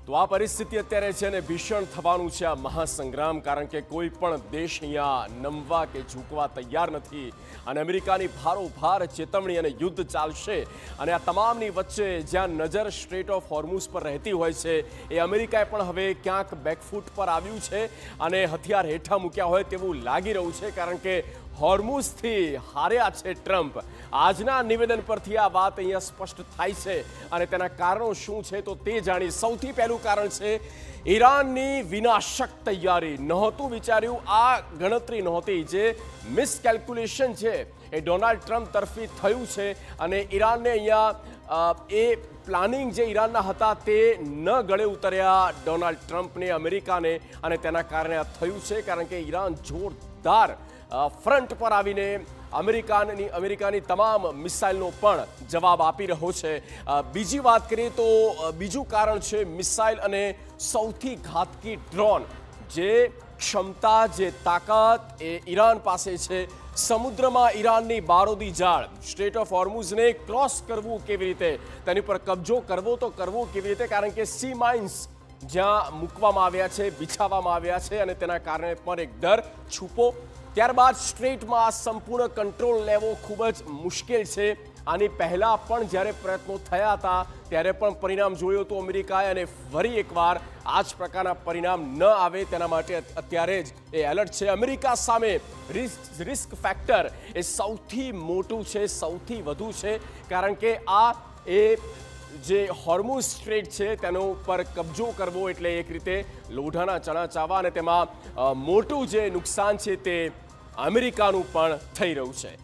તો આ પરિસ્થિતિ અત્યારે છે અને ભીષણ થવાનું છે આ મહાસંગ્રામ, કારણ કે કોઈ પણ દેશ અહીંયા નમવા કે ઝૂકવા તૈયાર નથી અને અમેરિકાની ભારોભાર ચેતવણી અને યુદ્ધ ચાલશે. અને આ તમામની વચ્ચે જ્યાં નજર સ્ટ્રેટ ઓફ હોર્મુઝ પર રહેતી હોય છે, એ અમેરિકાએ પણ હવે ક્યાંક બેકફૂટ પર આવ્યું છે અને હથિયાર હેઠા મૂક્યા હોય તેવું લાગી રહ્યું છે, કારણ કે હોર્મુઝથી હાર્યા છે ટ્રમ્પ. આજના નિવેદન પરથી આ વાત અહીંયા સ્પષ્ટ થાય છે અને તેના કારણો શું છે તો તે જાણી. સૌથી પહેલું કારણ છે ઈરાનની વિનાશક તૈયારી. નહોતું વિચાર્યું, આ ગણતરી નહોતી, જે મિસકેલ્ક્યુલેશન છે એ ડોનાલ્ડ ટ્રમ્પ તરફી થયું છે અને ઈરાનને અહીંયા એ પ્લાનિંગ જે ઈરાનના હતા તે ન ગળે ઉતર્યા ડોનાલ્ડ ટ્રમ્પને, અમેરિકાને, અને તેના કારણે આ થયું છે. કારણ કે ઈરાન જોરદાર ફ્રન્ટ પર આવીને અમેરિકાની તમામ મિસાઇલનો પણ જવાબ આપી રહ્યો છે. બીજી વાત કરીએ તો બીજું કારણ છે મિસાઇલ અને સૌથી ઘાતકી ડ્રોન. જે ક્ષમતા, જે તાકાત એ ઈરાન પાસે છે. સમુદ્રમાં ઈરાનની બારોદી જાળ, સ્ટ્રેટ ઓફ હોર્મુઝને ક્રોસ કરવું કેવી રીતે, તેની પર કબજો કરવો તો કરવો કેવી રીતે, કારણ કે સી માઇન્સ જ્યાં મૂકવામાં આવ્યા છે, બિછાવવામાં આવ્યા છે અને તેના કારણે પણ એક ડર છુપો. ત્યારબાદ સ્ટ્રેટમાં સંપૂર્ણ કંટ્રોલ લેવો ખૂબ જ મુશ્કેલ છે. આની પહેલાં પણ જ્યારે પ્રયત્નો થયા હતા ત્યારે પણ પરિણામ જોયું હતું અમેરિકાએ, અને ફરી એકવાર આ જ પ્રકારના પરિણામ ન આવે તેના માટે અત્યારે જ એ એલર્ટ છે. અમેરિકા સામે રિસ્ક ફેક્ટર એ સૌથી મોટું છે, સૌથી વધુ છે, કારણ કે આ જે હોર્મુઝ સ્ટ્રેટ છે તેનો ઉપર કબજો કરવો એટલે એક રીતે લોઢાના ચણા ચાવવા, અને તેમાં મોટું જે નુકસાન છે તે અમેરિકાનું પણ થઈ રહ્યું છે.